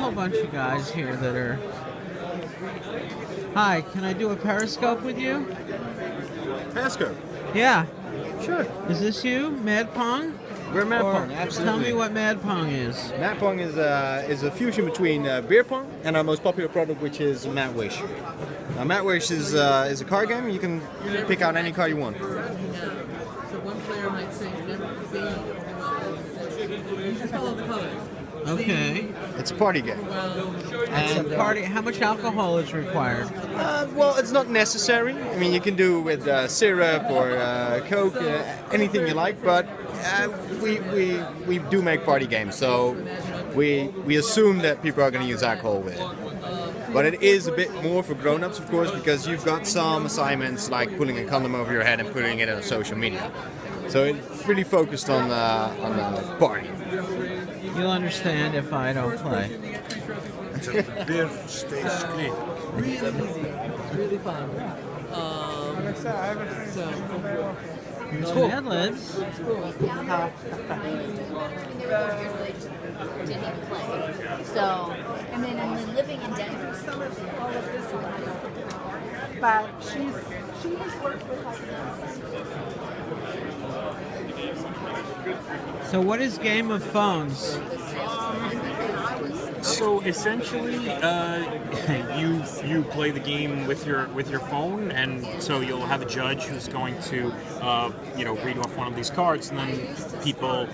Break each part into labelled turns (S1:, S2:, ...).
S1: whole bunch of guys here that are... Hi, can I do a Periscope with you?
S2: Periscope?
S1: Yeah.
S2: Sure.
S1: Is this you, Mad Pong?
S2: We're Mad
S1: Or
S2: Pong, absolutely.
S1: Tell me what Mad Pong is.
S2: Mad Pong is a fusion between beer pong and our most popular product, which is Mad Wish. Now, Mad Wish is a card game. You can pick out any card you want.
S3: So one player might say, never you just follow the colors.
S1: Okay.
S2: It's a party game.
S1: And party. How much alcohol is required?
S2: Well, it's not necessary. I mean, you can do with syrup or Coke, anything you like. But we do make party games, so we assume that people are going to use alcohol with it. But it is a bit more for grown-ups, of course, because you've got some assignments like putting a condom over your head and putting it on social media. So it's really focused on the party.
S1: You'll understand if I don't play.
S4: Beer stays clean.
S3: Really easy. It's really fun.
S1: There's Mad Libs.
S5: Didn't play. So, and then living in Denver, some of all of this, but she has worked with us.
S1: So what is Game of Phones?
S6: So essentially, you play the game with your phone, and so you'll have a judge who's going to read off one of these cards, and then people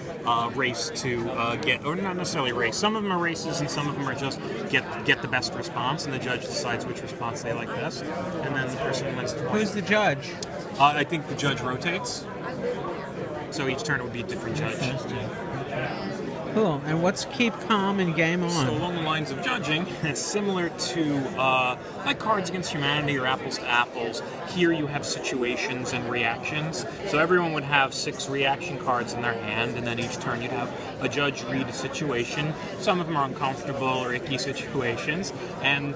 S6: race to get, or not necessarily race. Some of them are races, and some of them are just get the best response, and the judge decides which response they like best, and then the person wins the prize.
S1: Who's the judge?
S6: I think the judge rotates, so each turn it would be a different judge.
S1: Cool. And what's Keep Calm and Game On?
S6: So along the lines of judging, it's similar to like Cards Against Humanity or Apples to Apples. Here you have situations and reactions. So everyone would have 6 reaction cards in their hand, and then each turn you'd have a judge read a situation. Some of them are uncomfortable or icky situations, and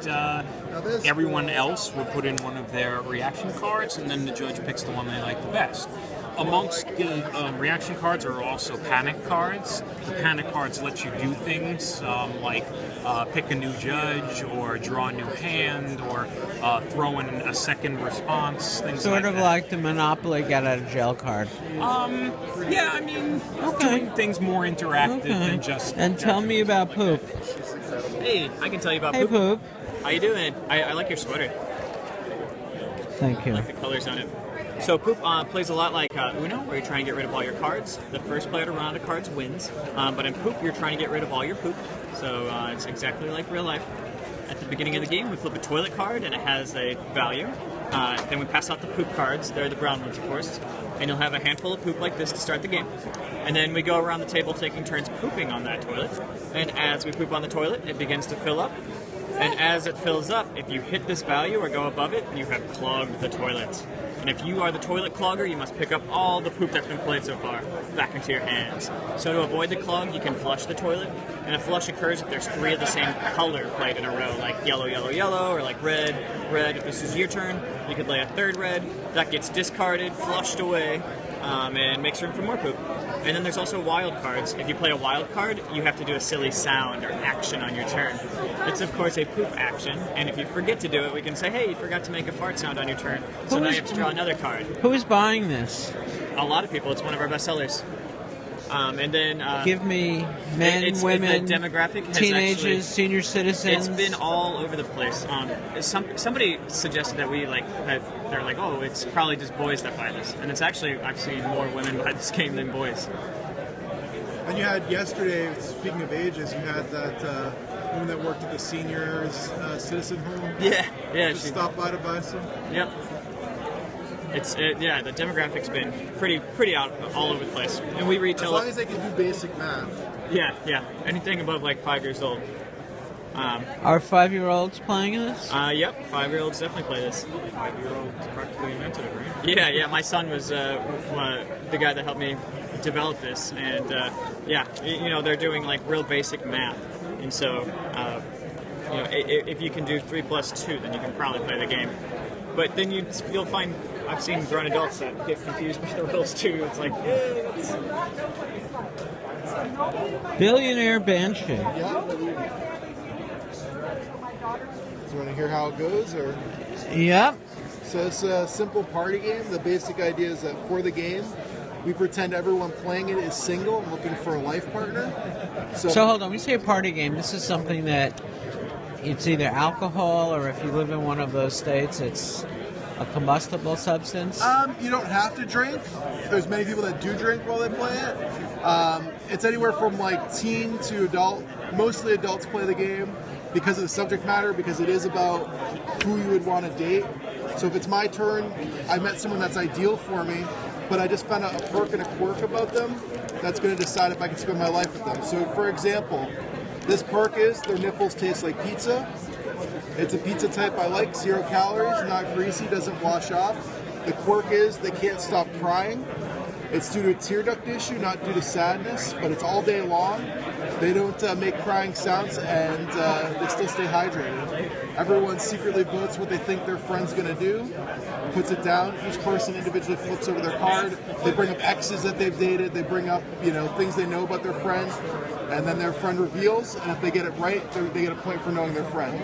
S6: everyone else will put in one of their reaction cards, and then the judge picks the one they like the best. Amongst the reaction cards are also panic cards. The panic cards let you do things like pick a new judge, or draw a new hand, or throw in a second response, things
S1: Sort
S6: like
S1: of
S6: that.
S1: like the Monopoly get out of jail card.
S6: Yeah, I mean, doing things more interactive than just...
S1: And tell me about Poop.
S7: Hey, I can tell you about
S1: Hey, Poop.
S7: How you doing? I like your sweater.
S1: Thank you.
S7: I like the colors on it. So Poop plays a lot like Uno, where you're trying to get rid of all your cards. The first player to run out of cards wins. But in Poop, you're trying to get rid of all your poop. So it's exactly like real life. At the beginning of the game, we flip a toilet card, and it has a value. Then we pass out the poop cards. They're the brown ones, of course. And you'll have a handful of poop like this to start the game. And then we go around the table taking turns pooping on that toilet. And as we poop on the toilet, it begins to fill up. And as it fills up, if you hit this value or go above it, you have clogged the toilet. And if you are the toilet clogger, you must pick up all the poop that's been played so far back into your hands. So to avoid the clog, you can flush the toilet. And a flush occurs if there's 3 of the same color played in a row, like yellow, yellow, yellow, or like red, red. If this is your turn, you could lay a 3rd red. That gets discarded, flushed away, and makes room for more poop. And then there's also wild cards. If you play a wild card, you have to do a silly sound or action on your turn. It's, of course, a poop action, and if you forget to do it, we can say, hey, you forgot to make a fart sound on your turn, so now you have to draw another card.
S1: Who is buying this?
S7: A lot of people. It's one of our best sellers. And then...
S1: Give me men, women,
S7: the demographic has
S1: teenagers,
S7: actually,
S1: senior citizens.
S7: It's been all over the place. Somebody suggested that they're like, oh, it's probably just boys that buy this. And it's actually, I've seen more women buy this game than boys.
S4: And you had yesterday, speaking of ages, you had that woman that worked at the seniors citizen home.
S7: Yeah.
S4: Just stopped by to buy some.
S7: Yep. The demographic's been pretty out all over the place, and we retail.
S4: As long as they can do basic math.
S7: Yeah. Anything above like 5 years old.
S1: Are 5-year-olds playing this?
S7: Yep. 5-year-olds definitely play this.
S6: 5-year-olds practically invented it, right?
S7: Yeah. My son was the guy that helped me develop this, and they're doing like real basic math, and so if you can do 3 plus 2, then you can probably play the game. But then you'll find, I've seen grown adults that get confused by the rules too. It's like,
S1: Billionaire Banshee.
S4: You want to hear how it goes, or?
S1: Yep.
S4: So it's a simple party game. The basic idea is that for the game, we pretend everyone playing it is single and looking for a life partner.
S1: So hold on, when you say a party game, this is something that it's either alcohol, or if you live in one of those states, it's a combustible substance.
S4: You don't have to drink. There's many people that do drink while they play it. It's anywhere from like teen to adult. Mostly adults play the game because of the subject matter, because it is about who you would want to date. So if it's my turn, I met someone that's ideal for me, but I just found out a perk and a quirk about them that's going to decide if I can spend my life with them. So for example, this perk is their nipples taste like pizza. It's a pizza type I like, 0 calories, not greasy, doesn't wash off. The quirk is they can't stop crying. It's due to a tear duct issue, not due to sadness, but it's all day long. They don't make crying sounds, and they still stay hydrated. Everyone secretly votes what they think their friend's going to do, puts it down. Each person individually flips over their card. They bring up exes that they've dated. They bring up, things they know about their friend, and then their friend reveals. And if they get it right, they get a point for knowing their friend.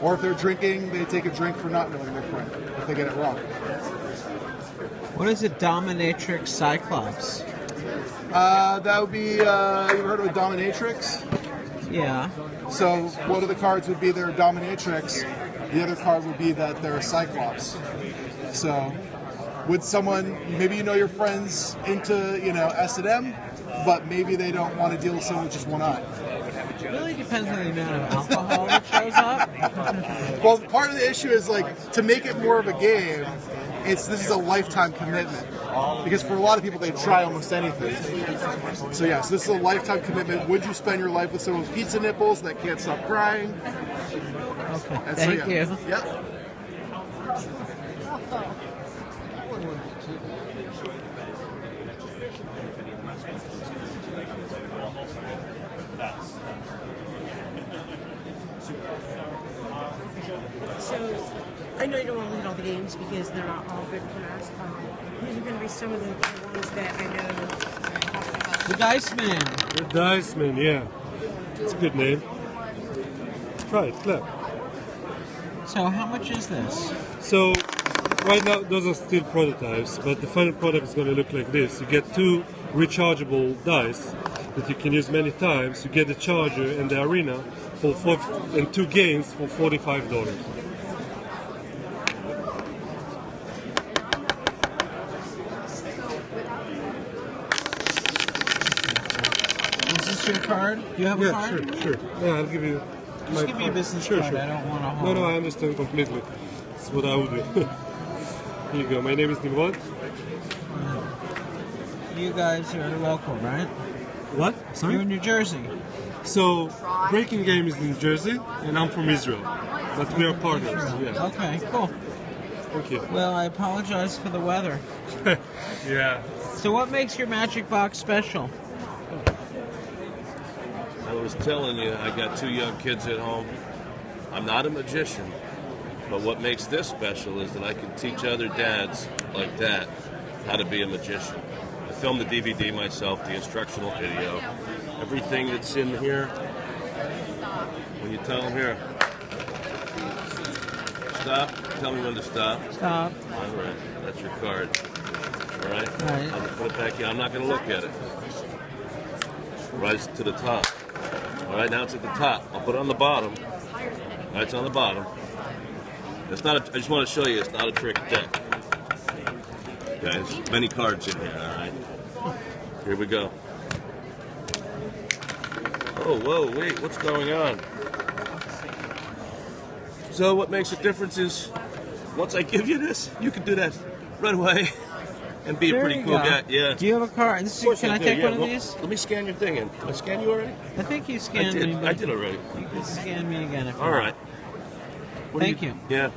S4: Or if they're drinking, they take a drink for not knowing their friend if they get it wrong.
S1: What is a dominatrix cyclops?
S4: That would be, you ever heard of a dominatrix?
S1: Yeah.
S4: So one of the cards would be their dominatrix. The other card would be that they're a cyclops. So would someone, maybe your friend's into, S&M, but maybe they don't want to deal with someone with just one eye.
S1: It really depends on the amount of alcohol that shows up.
S4: Well, part of the issue is to make it more of a game, this is a lifetime commitment. Because for a lot of people, they try almost anything. So yes, this is a lifetime commitment. Would you spend your life with someone with pizza nipples that can't stop crying?
S1: Okay,
S4: And
S1: thank you.
S4: Yep.
S8: So, I know you don't want to look at all the games because they're not all good class. These are going to be some of the ones that I know.
S1: The Dice Man.
S9: The Dice Man, yeah. It's a good name. Try it, clap.
S1: So how much is this?
S9: So, right now, those are still prototypes, but the final product is going to look like this. You get 2 rechargeable dice that you can use many times. You get the charger and the arena and 2 games for $45.
S1: Is this your card? Do you have a card?
S9: Sure. Yeah, I'll give you
S1: Just give me a business card. I don't want to hold.
S9: No, I understand completely. That's what I would do. Here you go. My name is Nimrod.
S1: You guys are local, right?
S9: What? Sorry?
S1: You're in New Jersey.
S9: So, Breaking Game is in New Jersey, and I'm from Israel. But we are partners. Yeah.
S1: Okay, cool.
S9: Thank you.
S1: Well, I apologize for the weather.
S9: Yeah.
S1: So what makes your Magic Box special?
S10: I was telling you, I got 2 young kids at home. I'm not a magician, but what makes this special is that I can teach other dads like that how to be a magician. I filmed the DVD myself, the instructional video. Everything that's in here, when you tell them here, stop, tell me when to stop.
S1: Stop.
S10: All right, that's your card. All right?
S1: All right.
S10: I'm going to put it back here. I'm not going to look at it. Rise to the top. All right, now it's at the top. I'll put it on the bottom. All right, it's on the bottom. It's not. I just want to show you, it's not a trick deck. Guys, many cards in here. All right. Here we go. Oh, whoa, wait, what's going on? So what makes a difference is, once I give you this, you can do that right away and be a pretty cool guy. Yeah.
S1: Do you have a card? Can I take one of these?
S10: Let me scan your thing in. Did I scan you already?
S1: I think you scanned me.
S10: I did already.
S1: You can scan me again if you
S10: All
S1: want.
S10: right.
S1: Thank you.
S10: Yeah.